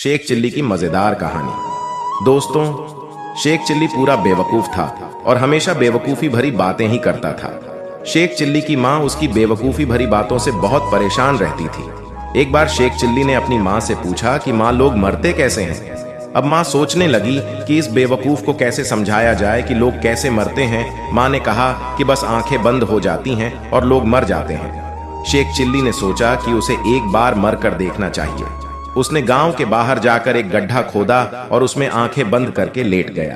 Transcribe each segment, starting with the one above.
Sheikh chilli की मजेदार कहानी। दोस्तों, शेख चिल्ली पूरा बेवकूफ था और हमेशा बेवकूफी भरी बातें ही करता था। शेख चिल्ली की माँ उसकी बेवकूफी भरी बातों से बहुत परेशान रहती थी। एक बार शेख चिल्ली ने अपनी माँ से पूछा कि माँ, लोग मरते कैसे हैं? अब माँ सोचने लगी कि इस बेवकूफ को कैसे समझाया जाए कि लोग कैसे मरते हैं। माँ ने कहा कि बस आंखें बंद हो जाती हैं और लोग मर जाते हैं। शेख चिल्ली ने सोचा कि उसे एक बार मर कर देखना चाहिए। उसने गांव के बाहर जाकर एक गड्ढा खोदा और उसमें आंखें बंद करके लेट गया।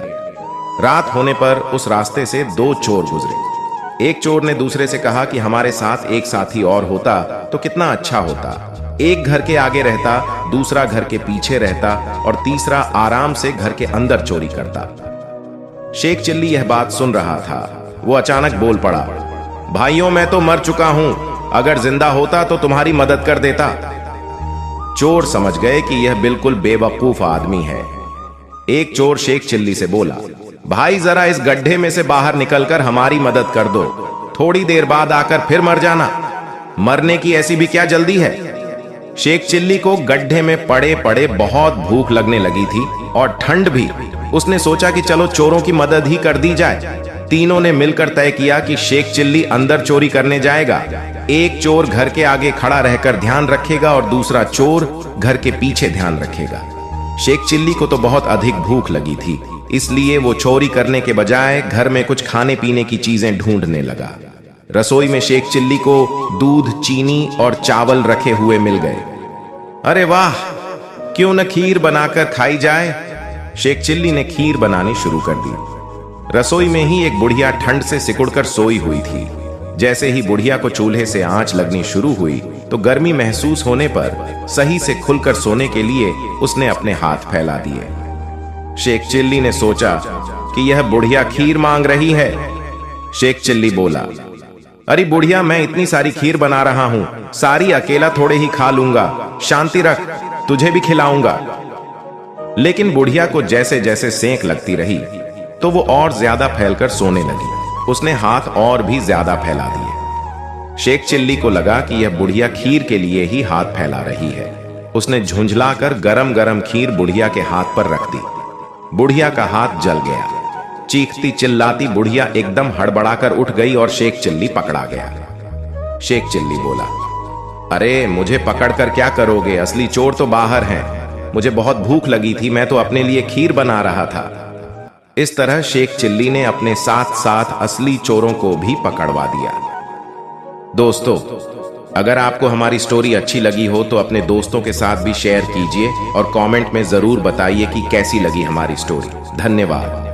रात होने पर उस रास्ते से दो चोर गुजरे। एक चोर ने दूसरे से कहा कि हमारे साथ एक साथी और होता तो कितना अच्छा होता। एक घर के आगे रहता, दूसरा घर के पीछे रहता और तीसरा आराम से घर के अंदर चोरी करता। शेख चिल्ली यह बात सुन रहा था। वो अचानक बोल पड़ा, भाइयों, मैं तो मर चुका हूं, अगर जिंदा होता तो तुम्हारी मदद कर देता। चोर समझ गए कि यह बिल्कुल बेवकूफ आदमी है। एक चोर शेख चिल्ली से बोला, भाई, जरा इस गड्ढे में से बाहर निकलकर हमारी मदद कर दो, थोड़ी देर बाद आकर फिर मर जाना। मरने की ऐसी भी क्या जल्दी है? शेख चिल्ली को गड्ढे में पड़े पड़े बहुत भूख लगने लगी थी और ठंड भी। उसने सोचा कि चलो चोरों की मदद ही कर दी जाए। तीनों ने मिलकर तय किया कि शेख चिल्ली अंदर चोरी करने जाएगा। एक चोर घर के आगे खड़ा रहकर ध्यान रखेगा और दूसरा चोर घर के पीछे ध्यान रखेगा। शेख चिल्ली को तो बहुत अधिक भूख लगी थी, इसलिए वो चोरी करने के बजाय घर में कुछ खाने पीने की चीजें ढूंढने लगा। रसोई में शेख चिल्ली को दूध, चीनी और चावल रखे हुए मिल गए। अरे वाह, क्यों न खीर बनाकर खाई जाए। शेख चिल्ली ने खीर बनानी शुरू कर दी। रसोई में ही एक बुढ़िया ठंड से सिकुड़कर सोई हुई थी। जैसे ही बुढ़िया को चूल्हे से आंच लगनी शुरू हुई तो गर्मी महसूस होने पर सही से खुलकर सोने के लिए उसने अपने हाथ फैला दिए। शेख चिल्ली ने सोचा कि यह बुढ़िया खीर मांग रही है। शेख चिल्ली बोला, अरे बुढ़िया, मैं इतनी सारी खीर बना रहा हूं, सारी अकेला थोड़े ही खा लूंगा, शांति रख, तुझे भी खिलाऊंगा। लेकिन बुढ़िया को जैसे जैसे सेंक लगती रही तो वो और ज्यादा फैलकर सोने लगी। उसने हाथ और भी ज्यादा फैला दिए। शेख चिल्ली को लगा कि यह बुढ़िया खीर के लिए ही हाथ फैला रही है। उसने झुंझलाकर गरम गरम खीर बुढ़िया के हाथ पर रख दी। बुढ़िया का हाथ जल गया। चीखती चिल्लाती बुढ़िया एकदम हड़बड़ाकर उठ गई और शेख चिल्ली पकड़ा गया। शेख चिल्ली बोला, अरे मुझे पकड़कर क्या करोगे? असली चोर तो बाहर हैं। मुझे बहुत भूख लगी थी, मैं तो अपने लिए खीर बना रहा था। इस तरह शेख चिल्ली ने अपने साथ साथ असली चोरों को भी पकड़वा दिया। दोस्तों, अगर आपको हमारी स्टोरी अच्छी लगी हो तो अपने दोस्तों के साथ भी शेयर कीजिए और कमेंट में जरूर बताइए कि कैसी लगी हमारी स्टोरी। धन्यवाद।